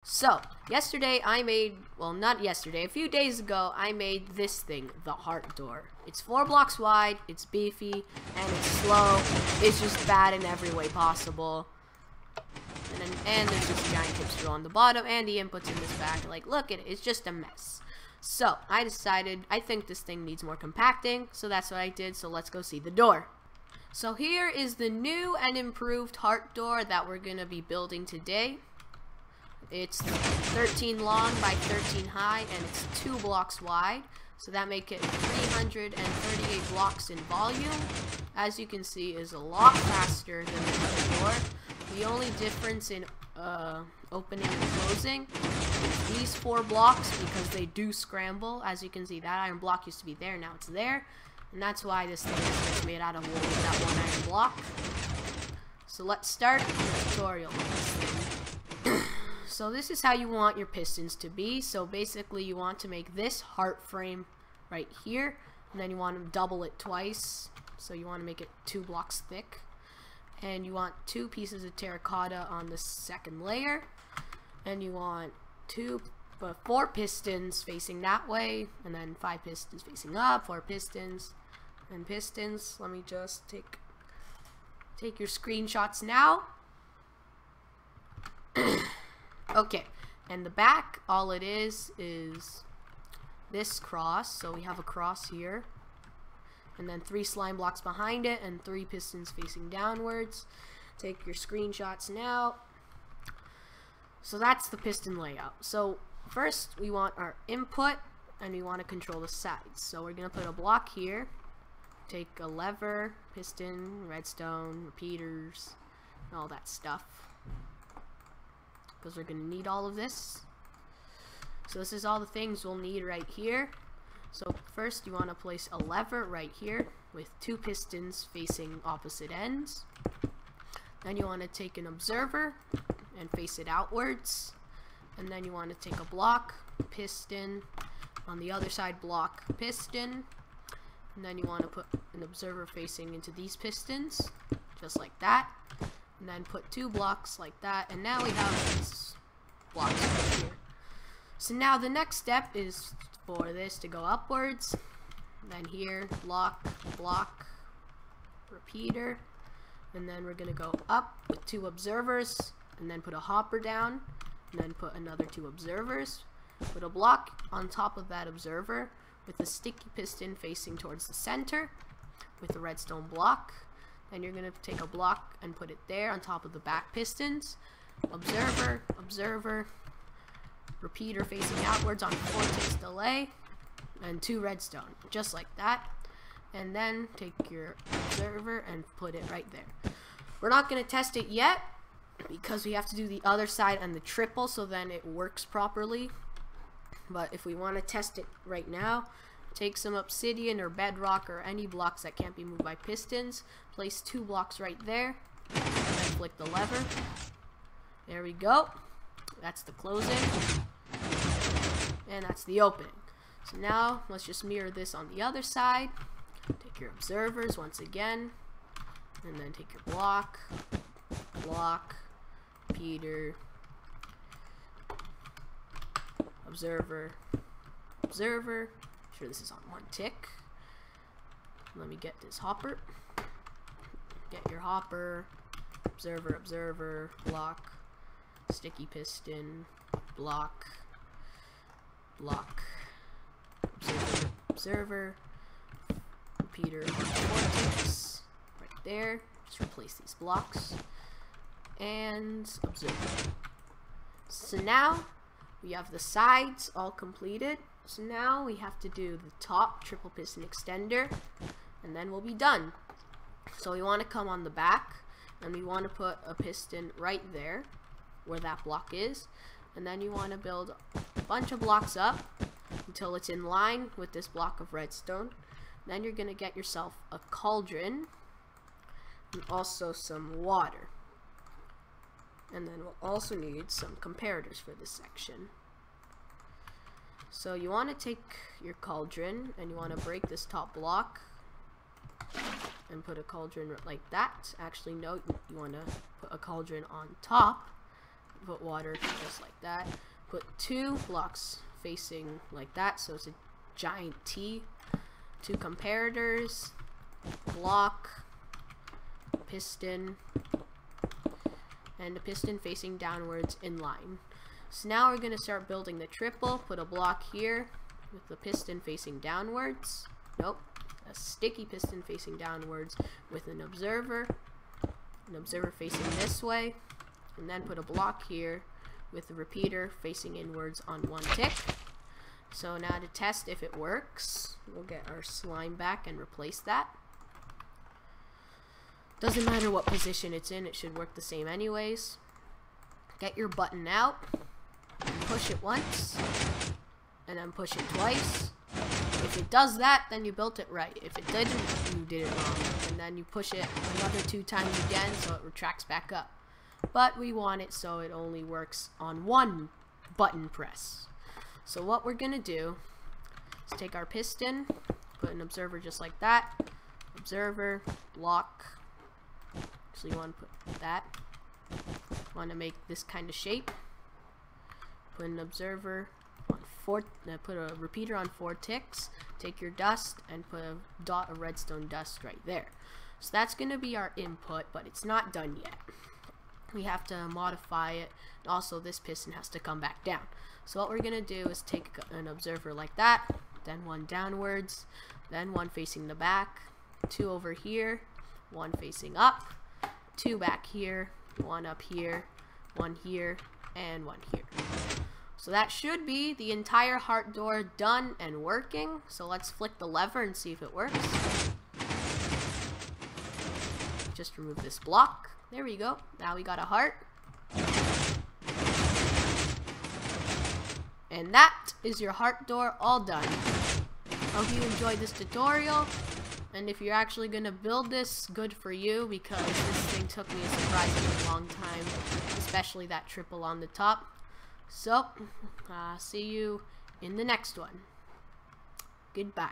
So, yesterday I made, well, not yesterday, a few days ago, I made this thing, the heart door. It's 4 blocks wide, it's beefy, and it's slow. It's just bad in every way possible. And there's this giant hipster on the bottom, and the inputs in this back. Like, look at it, it's just a mess. So, I decided, I think this thing needs more compacting, so that's what I did, so let's go see the door. So here is the new and improved heart door that we're going to be building today. It's 13 long by 13 high, and it's 2 blocks wide, so that makes it 338 blocks in volume. As you can see, is a lot faster than the other door. The only difference in opening and closing is these 4 blocks, because they do scramble. As you can see, that iron block used to be there, now it's there, and that's why this thing is just made out of wood with that 1 iron block. So let's start the tutorial. So this is how you want your pistons to be. So basically you want to make this heart frame right here, and then you want to double it twice. So you want to make it 2 blocks thick, and you want 2 pieces of terracotta on the second layer, and you want 4 pistons facing that way, and then 5 pistons facing up, 4 pistons and pistons. Let me just take your screenshots now. Okay, and the back, all it is this cross. So we have a cross here, and then 3 slime blocks behind it, and 3 pistons facing downwards. Take your screenshots now. So that's the piston layout. So first we want our input, and we want to control the sides. So we're going to put a block here, take a lever, piston, redstone, repeaters, and all that stuff, because we're going to need all of this. So this is all the things we'll need right here. So first you want to place a lever right here with 2 pistons facing opposite ends. Then you want to take an observer and face it outwards. And then you want to take a block, piston, on the other side block, piston. And then you want to put an observer facing into these pistons, just like that. And then put 2 blocks like that, and now we have these blocks right here. So now the next step is for this to go upwards. And then here, block, block, repeater, and then we're gonna go up with 2 observers, and then put a hopper down, and then put another 2 observers. Put a block on top of that observer with a sticky piston facing towards the center with a redstone block. Then you're going to take a block and put it there on top of the back pistons. Observer, observer, repeater facing outwards on 4 ticks delay, and 2 redstone, just like that. And then take your observer and put it right there. We're not going to test it yet, because we have to do the other side and the triple, so then it works properly. But if we want to test it right now, take some obsidian or bedrock or any blocks that can't be moved by pistons. Place 2 blocks right there, and then flick the lever. There we go. That's the closing, and that's the opening. So now let's just mirror this on the other side. Take your observers once again, and then take your block, block, repeater, observer, observer. Sure this is on 1 tick. Let me get this hopper. Get your hopper, observer, observer, block, sticky piston, block, block, observer, observer, repeater, 4 ticks right there. Just replace these blocks, and observer. So now we have the sides all completed. So now we have to do the top triple piston extender, and then we'll be done. So we want to come on the back, and we want to put a piston right there where that block is, and then you want to build a bunch of blocks up until it's in line with this block of redstone. Then you're going to get yourself a cauldron and also some water, and then we'll also need some comparators for this section. So you want to take your cauldron, and you want to break this top block and put a cauldron like that. Actually, no, you want to put a cauldron on top put water just like that. Put 2 blocks facing like that, so it's a giant T. 2 comparators, block, piston, and a piston facing downwards in line. So now we're going to start building the triple. Put a block here with the piston facing downwards. Nope. A sticky piston facing downwards with an observer facing this way, and then put a block here with the repeater facing inwards on 1 tick. So now to test if it works, we'll get our slime back and replace that. Doesn't matter what position it's in, it should work the same anyways. Get your button out, and push it once, and then push it twice. If it does that, then you built it right. If it didn't, you did it wrong. And then you push it another 2 times again so it retracts back up. But we want it so it only works on 1 button press. So what we're going to do is take our piston, put an observer just like that, observer, block. So you want to put that. Want to make this kind of shape. Put an observer on 4, put a repeater on 4 ticks, take your dust and put a dot of redstone dust right there. So that's going to be our input, but it's not done yet. We have to modify it. Also, this piston has to come back down. So what we're going to do is take an observer like that, then 1 downwards, then 1 facing the back, 2 over here, 1 facing up, 2 back here, 1 up here, 1 here, and 1 here. So that should be the entire heart door done and working. So let's flick the lever and see if it works. Just remove this block. There we go. Now we got a heart. And that is your heart door all done. Hope you enjoyed this tutorial. And if you're actually going to build this, good for you, because this thing took me a surprisingly long time, especially that triple on the top. So, see you in the next one. Goodbye.